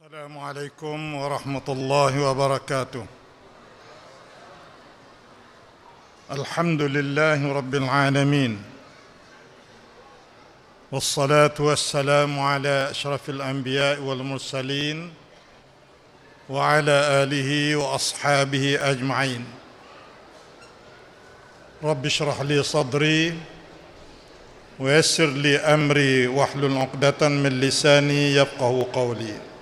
Assalamualaikum warahmatullahi wabarakatuh. Alhamdulillahi rabbil alamin. Wassalatu wassalamu ala asyrafil anbiya'i wal mursalin wa ala alihi wa ashabihi ajma'in. Rabbi shrah li sadri wa yassir li amri wahlul 'uqdatan min lisani yafqahu qawli.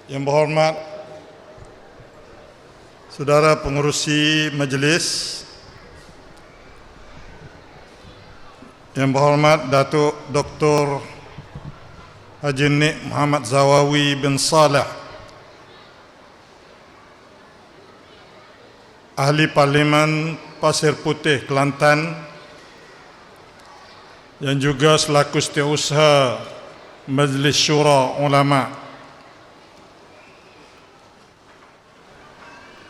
Yang berhormat saudara pengerusi majlis, yang berhormat Datuk Dr. Haji Nik Muhammad Zawawi bin Saleh, Ahli Parlimen Pasir Putih, Kelantan, yang juga selaku setiausaha Majlis Syura Ulama.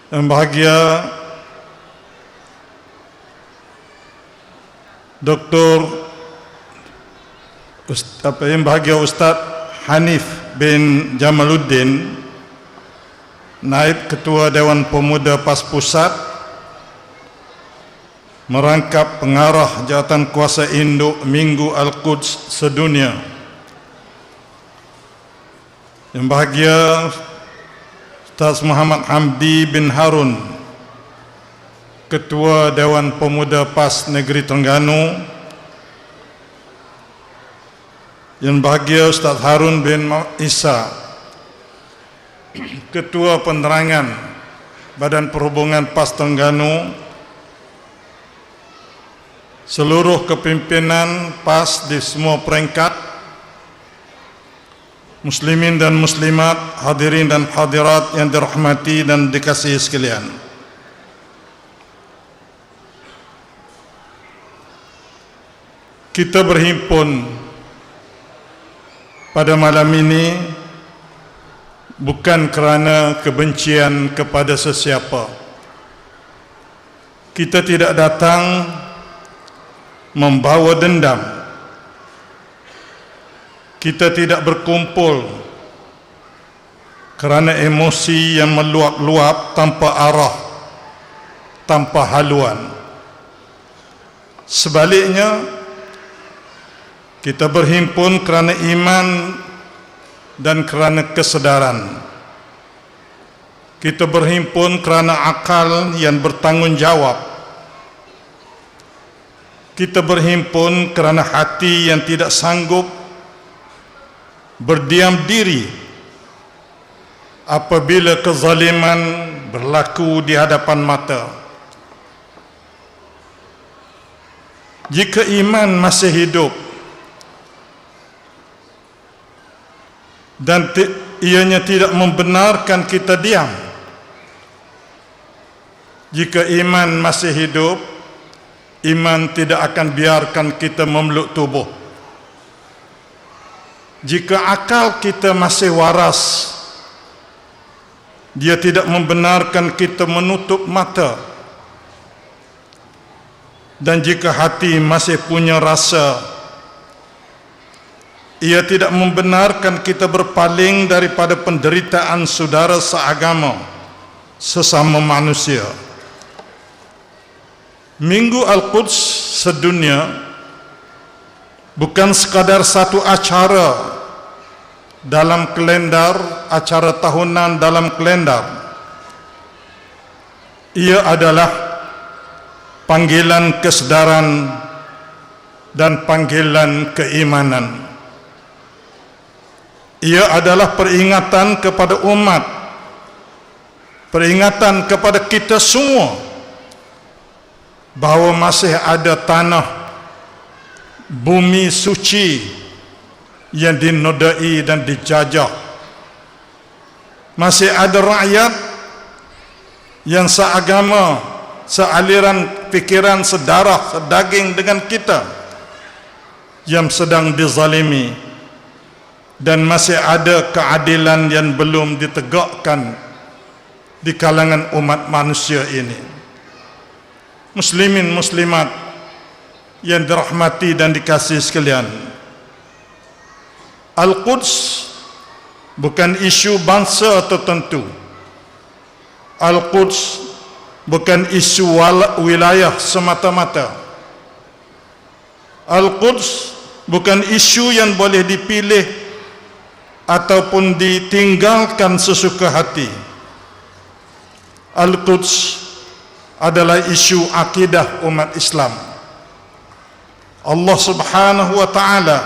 Yang bahagia Ustaz Hanif bin Jamaluddin, Naib Ketua Dewan Pemuda PAS Pusat, merangkap pengarah Jawatan Kuasa Induk Minggu Al-Quds Sedunia. Yang bahagia Ustaz Muhammad Hamdi bin Harun, Ketua Dewan Pemuda PAS Negeri Terengganu. Yang bahagia Ustaz Harun bin Isa, Ketua Penerangan Badan Perhubungan PAS Terengganu. Seluruh kepimpinan PAS di semua peringkat, muslimin dan muslimat, hadirin dan hadirat yang dirahmati dan dikasihi sekalian. Kita berhimpun pada malam ini bukan kerana kebencian kepada sesiapa. Kita tidak datang membawa dendam. Kita tidak berkumpul kerana emosi yang meluap-luap tanpa arah, tanpa haluan. Sebaliknya, kita berhimpun kerana iman dan kerana kesedaran. Kita berhimpun kerana akal yang bertanggungjawab. Kita berhimpun kerana hati yang tidak sanggup berdiam diri apabila kezaliman berlaku di hadapan mata. Jika iman masih hidup dan ianya tidak membenarkan kita diam, jika iman masih hidup, iman tidak akan biarkan kita memeluk tubuh. Jika akal kita masih waras, dia tidak membenarkan kita menutup mata. Dan jika hati masih punya rasa, ia tidak membenarkan kita berpaling daripada penderitaan saudara seagama, sesama manusia. Minggu Al-Quds Sedunia bukan sekadar satu acara dalam kalendar, acara tahunan dalam kalendar. Ia adalah panggilan kesedaran dan panggilan keimanan. Ia adalah peringatan kepada umat, peringatan kepada kita semua bahawa masih ada tanah, bumi suci yang dinodai dan dijajah. Masih ada rakyat yang seagama, sealiran fikiran, sedarah, sedaging dengan kita yang sedang dizalimi. Dan masih ada keadilan yang belum ditegakkan di kalangan umat manusia ini. Muslimin muslimat yang dirahmati dan dikasihi sekalian, Al-Quds bukan isu bangsa tertentu. Al-Quds bukan isu wilayah semata-mata. Al-Quds bukan isu yang boleh dipilih ataupun ditinggalkan sesuka hati. Al-Quds adalah isu akidah umat Islam. Allah Subhanahu wa ta'ala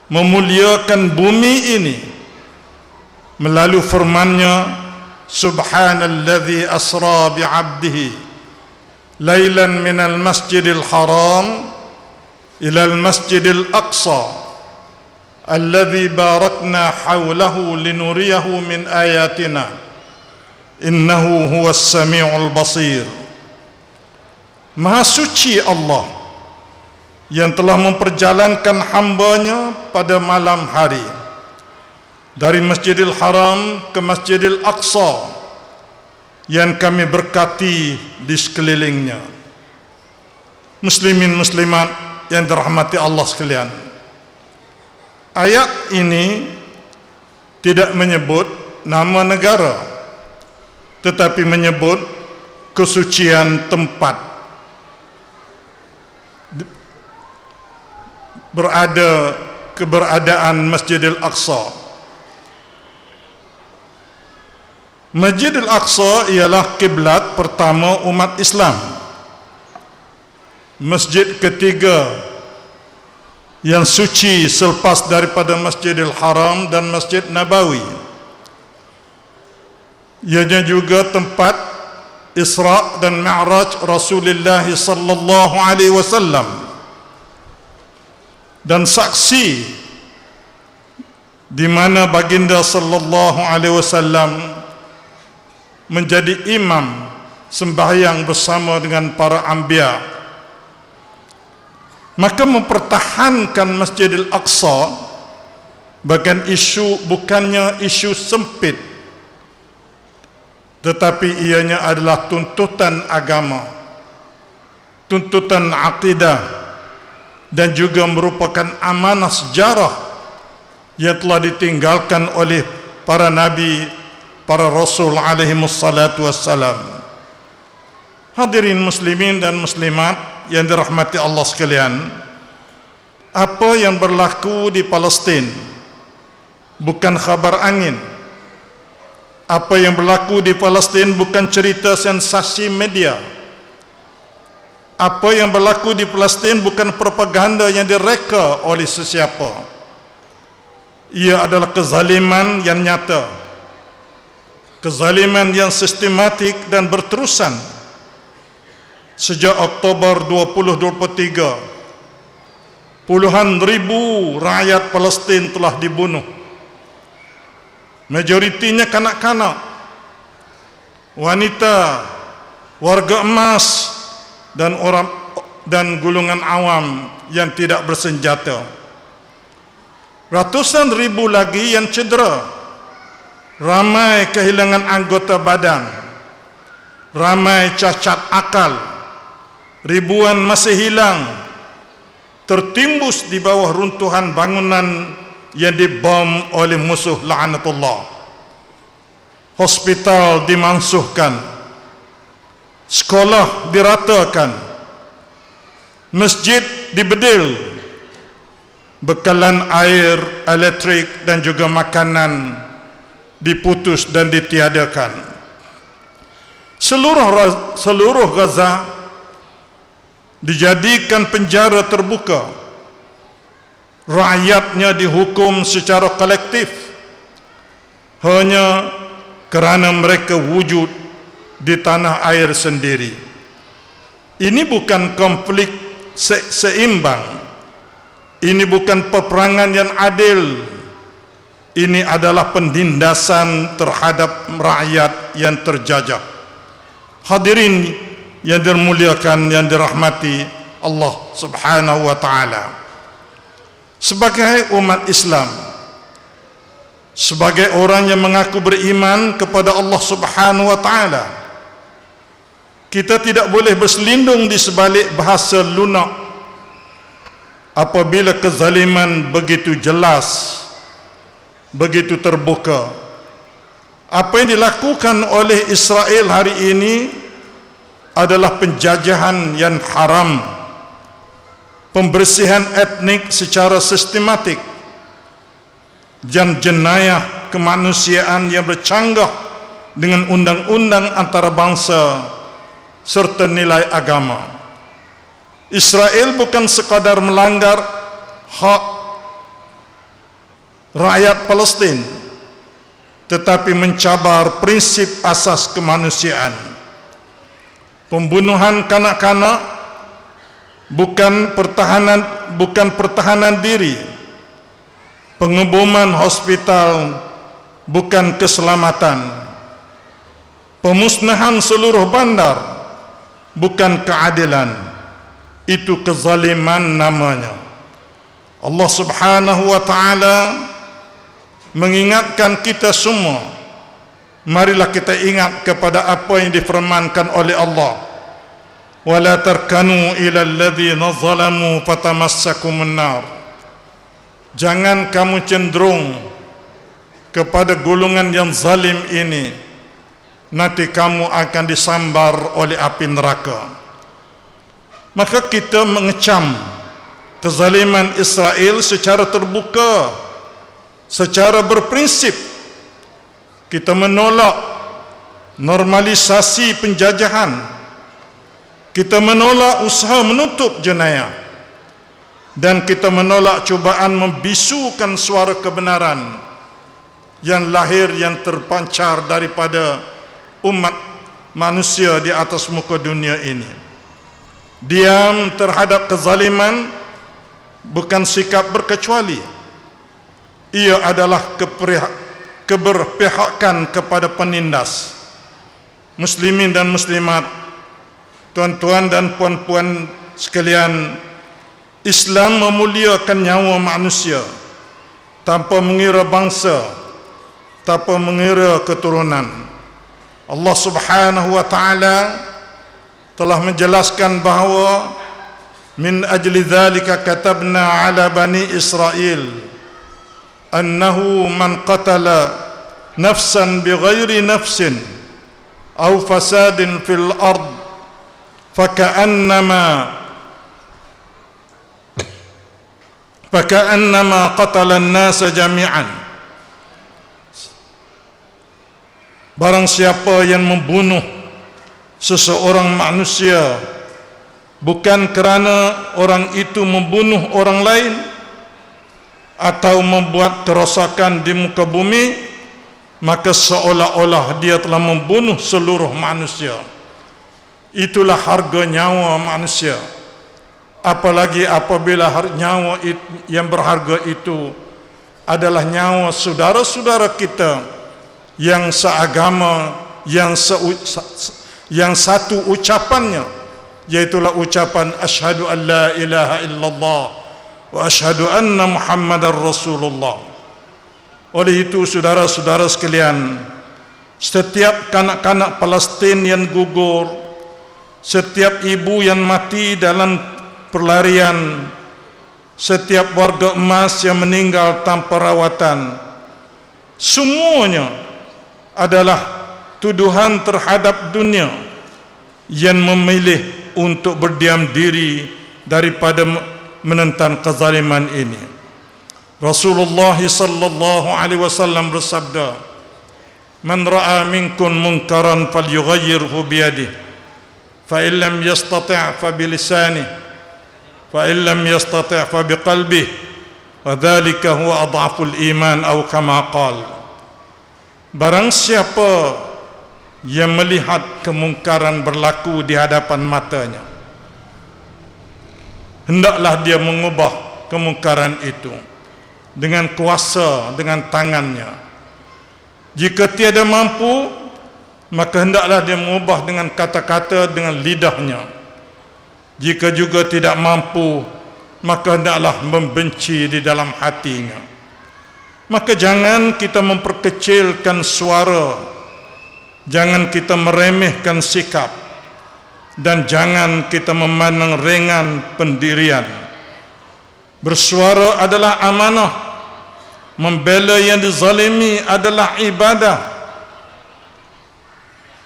memuliakan bumi ini melalui firman-Nya, Subhanalladzi asra bi'abdihi lailan minal masjidil haram ilal masjidil aqsa alladzi barakna hawlahu linuriyahu min ayatina innahu huwas sami'ul basir. Maha suci Allah yang telah memperjalankan hamba-Nya pada malam hari dari Masjidil Haram ke Masjidil Aqsa yang kami berkati di sekelilingnya. Muslimin muslimat yang dirahmati Allah sekalian, ayat ini tidak menyebut nama negara, tetapi menyebut kesucian tempat keberadaan Masjidil Aqsa. Masjidil Aqsa ialah kiblat pertama umat Islam, masjid ketiga yang suci selepas daripada Masjidil Haram dan Masjid Nabawi. Ianya juga tempat Isra' dan Mi'raj Rasulullah sallallahu alaihi wasallam dan saksi di mana baginda sallallahu alaihi wasallam menjadi imam sembahyang bersama dengan para anbiya. Maka mempertahankan Masjidil Aqsa bukannya isu sempit, tetapi ianya adalah tuntutan agama, tuntutan akidah, dan juga merupakan amanah sejarah yang telah ditinggalkan oleh para nabi, para rasul alaihimussalatu wassalam. Hadirin muslimin dan muslimat yang dirahmati Allah sekalian, apa yang berlaku di Palestin bukan khabar angin. Apa yang berlaku di Palestin bukan cerita sensasi media. Apa yang berlaku di Palestin bukan propaganda yang direka oleh sesiapa. Ia adalah kezaliman yang nyata, kezaliman yang sistematik dan berterusan. Sejak Oktober 2023, puluhan ribu rakyat Palestin telah dibunuh. Majoritinya kanak-kanak, wanita, warga emas, dan golongan awam yang tidak bersenjata. Ratusan ribu lagi yang cedera, ramai kehilangan anggota badan, ramai cacat akal, ribuan masih hilang, tertimbus di bawah runtuhan bangunan yang dibom oleh musuh la'natullah. Hospital dimansuhkan, sekolah diratakan, masjid dibedil, bekalan air, elektrik dan juga makanan diputus dan ditiadakan. Seluruh Gaza dijadikan penjara terbuka. Rakyatnya dihukum secara kolektif hanya kerana mereka wujud di tanah air sendiri. Ini bukan konflik seimbang. Ini bukan peperangan yang adil. Ini adalah penindasan terhadap rakyat yang terjajah. Hadirin yang dimuliakan, yang dirahmati Allah Subhanahu wa ta'ala, sebagai umat Islam, sebagai orang yang mengaku beriman kepada Allah Subhanahu wa ta'ala, kita tidak boleh berselindung di sebalik bahasa lunak apabila kezaliman begitu jelas, begitu terbuka. Apa yang dilakukan oleh Israel hari ini adalah penjajahan yang haram, pembersihan etnik secara sistematik, dan jenayah kemanusiaan yang bercanggah dengan undang-undang antarabangsa serta nilai agama. Israel bukan sekadar melanggar hak rakyat Palestin, tetapi mencabar prinsip asas kemanusiaan. Pembunuhan kanak-kanak bukan pertahanan diri. Pengeboman hospital bukan keselamatan. Pemusnahan seluruh bandar bukan keadilan. Itu kezaliman namanya. Allah Subhanahu wa ta'ala mengingatkan kita semua, marilah kita ingat kepada apa yang difirmankan oleh Allah, wala tarkanu ila alladhina zalamu fatamassakumun nar. Jangan kamu cenderung kepada golongan yang zalim ini, nanti kamu akan disambar oleh api neraka. Maka kita mengecam kezaliman Israel secara terbuka, secara berprinsip. Kita menolak normalisasi penjajahan. Kita menolak usaha menutup jenayah. Dan kita menolak cubaan membisukan suara kebenaran yang lahir, yang terpancar daripada umat manusia di atas muka dunia ini. Diam terhadap kezaliman bukan sikap berkecuali. Ia adalah keberpihakan kepada penindas. Muslimin dan muslimat, tuan-tuan dan puan-puan sekalian, Islam memuliakan nyawa manusia tanpa mengira bangsa, tanpa mengira keturunan. Allah Subhanahu wa ta'ala telah menjelaskan bahawa min ajli dzalika katabna ala bani Israel annahu man qatala nafsan bighairi nafsin aw fasadin fil ard faka'annama qatala an-nasa jami'an. Barang siapa yang membunuh seseorang manusia bukan kerana orang itu membunuh orang lain atau membuat kerosakan di muka bumi, maka seolah-olah dia telah membunuh seluruh manusia. Itulah harga nyawa manusia. Apalagi apabila nyawa yang berharga itu adalah nyawa saudara-saudara kita yang seagama, yang satu ucapannya, yaitulah ucapan asyhadu an la ilaha illallah wa asyhadu anna muhammadar rasulullah. Oleh itu saudara-saudara sekalian, setiap kanak-kanak Palestin yang gugur, setiap ibu yang mati dalam perlarian, setiap warga emas yang meninggal tanpa rawatan, semuanya adalah tuduhan terhadap dunia yang memilih untuk berdiam diri daripada menentang kezaliman ini. Rasulullah sallallahu alaihi wasallam bersabda, "Man ra'a minkum munkaran falyughayyirhu bi yadihi, fa in lam yastati' fa bi lisanihi, fa in lam yastati' fa bi qalbihi, wa dhalika huwa adhaful iman," atau kama qala. Barang siapa yang melihat kemungkaran berlaku di hadapan matanya, hendaklah dia mengubah kemungkaran itu dengan kuasa, dengan tangannya. Jika tiada mampu, maka hendaklah dia mengubah dengan kata-kata, dengan lidahnya. Jika juga tidak mampu, maka hendaklah membenci di dalam hatinya. Maka jangan kita memperkecilkan suara, jangan kita meremehkan sikap, dan jangan kita memandang ringan pendirian. Bersuara adalah amanah. Membela yang dizalimi adalah ibadah.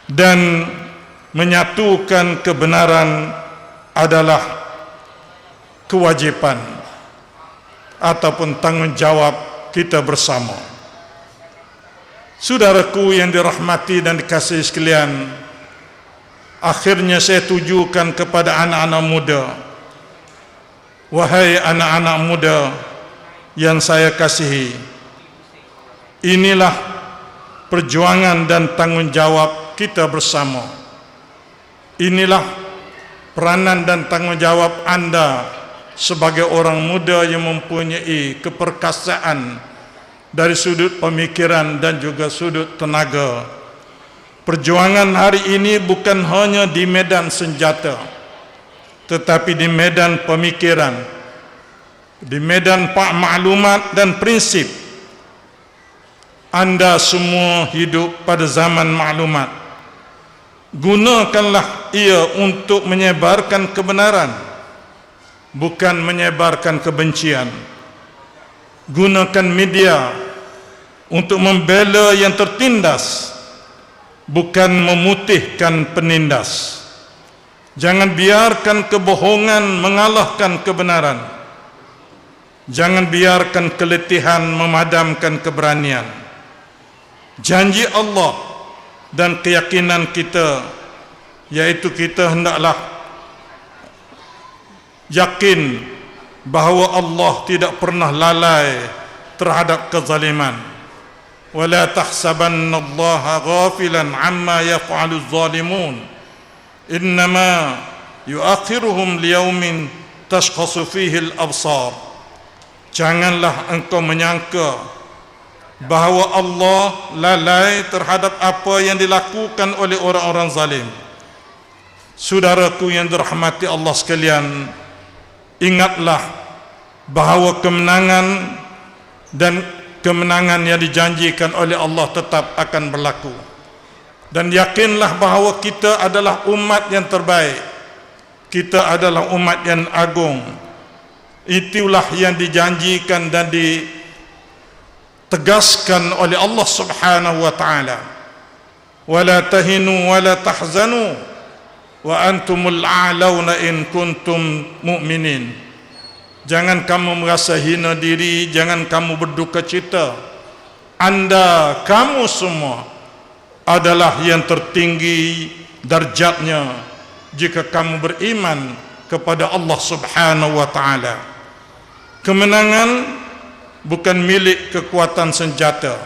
Dan menyatukan kebenaran adalah kewajipan ataupun tanggungjawab kita bersama. Saudaraku yang dirahmati dan dikasihi sekalian, akhirnya saya tujukan kepada anak-anak muda. Wahai anak-anak muda yang saya kasihi, inilah perjuangan dan tanggungjawab kita bersama. Inilah peranan dan tanggungjawab anda sebagai orang muda yang mempunyai keperkasaan dari sudut pemikiran dan juga sudut tenaga. Perjuangan hari ini bukan hanya di medan senjata, tetapi di medan pemikiran, di medan maklumat dan prinsip. Anda semua hidup pada zaman maklumat. Gunakanlah ia untuk menyebarkan kebenaran, bukan menyebarkan kebencian. Gunakan media untuk membela yang tertindas, bukan memutihkan penindas. Jangan biarkan kebohongan mengalahkan kebenaran. Jangan biarkan keletihan memadamkan keberanian. Janji Allah dan keyakinan kita, yaitu kita hendaklah yakin bahawa Allah tidak pernah lalai terhadap kezaliman. Wala tahsabannallaha ghafilan amma yaf'aluz zalimun, innama yuakhiruhum liyaumin tashkhasu fihi al-absar. Janganlah engkau menyangka bahawa Allah lalai terhadap apa yang dilakukan oleh orang-orang zalim. Saudaraku yang dirahmati Allah sekalian, ingatlah bahawa kemenangan dan kemenangan yang dijanjikan oleh Allah tetap akan berlaku. Dan yakinlah bahawa kita adalah umat yang terbaik. Kita adalah umat yang agung. Itulah yang dijanjikan dan ditegaskan oleh Allah Subhanahu wa taala. Wala tahinu wala tahzanu wa antumul a'launa in kuntum mu'minin. Jangan kamu merasa hina diri, jangan kamu berduka cita. Anda, kamu semua adalah yang tertinggi darjatnya jika kamu beriman kepada Allah Subhanahu wa taala. Kemenangan bukan milik kekuatan senjata.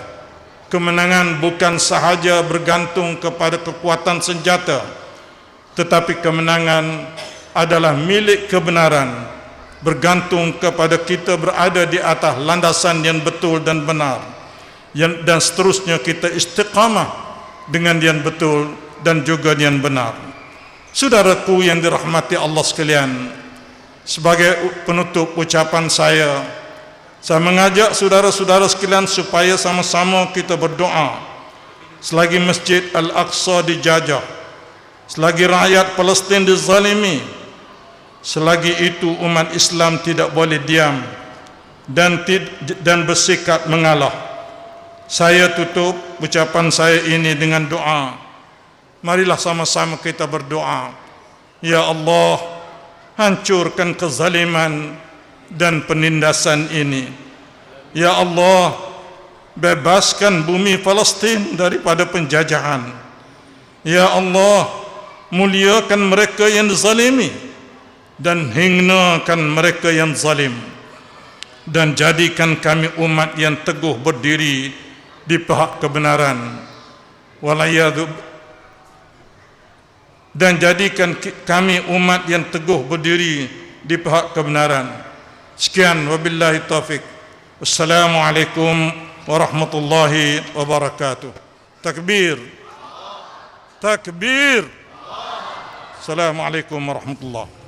Kemenangan bukan sahaja bergantung kepada kekuatan senjata, tetapi kemenangan adalah milik kebenaran, bergantung kepada kita berada di atas landasan yang betul dan benar, dan seterusnya kita istiqamah dengan yang betul dan juga yang benar. Saudaraku yang dirahmati Allah sekalian, sebagai penutup ucapan saya mengajak saudara-saudara sekalian supaya sama-sama kita berdoa. Selagi Masjid Al-Aqsa dijajah, selagi rakyat Palestin dizalimi, selagi itu umat Islam tidak boleh diam dan bersikap mengalah. Saya tutup ucapan saya ini dengan doa. Marilah sama-sama kita berdoa. Ya Allah, hancurkan kezaliman dan penindasan ini. Ya Allah, bebaskan bumi Palestin daripada penjajahan. Ya Allah, muliakan mereka yang zalimi dan hinakan mereka yang zalim, dan jadikan kami umat yang teguh berdiri di pihak kebenaran. Dan jadikan kami umat yang teguh berdiri di pihak kebenaran. Sekian, wabillahi taufik. Wassalamualaikum warahmatullahi wabarakatuh. Takbir. Takbir. Assalamualaikum warahmatullahi.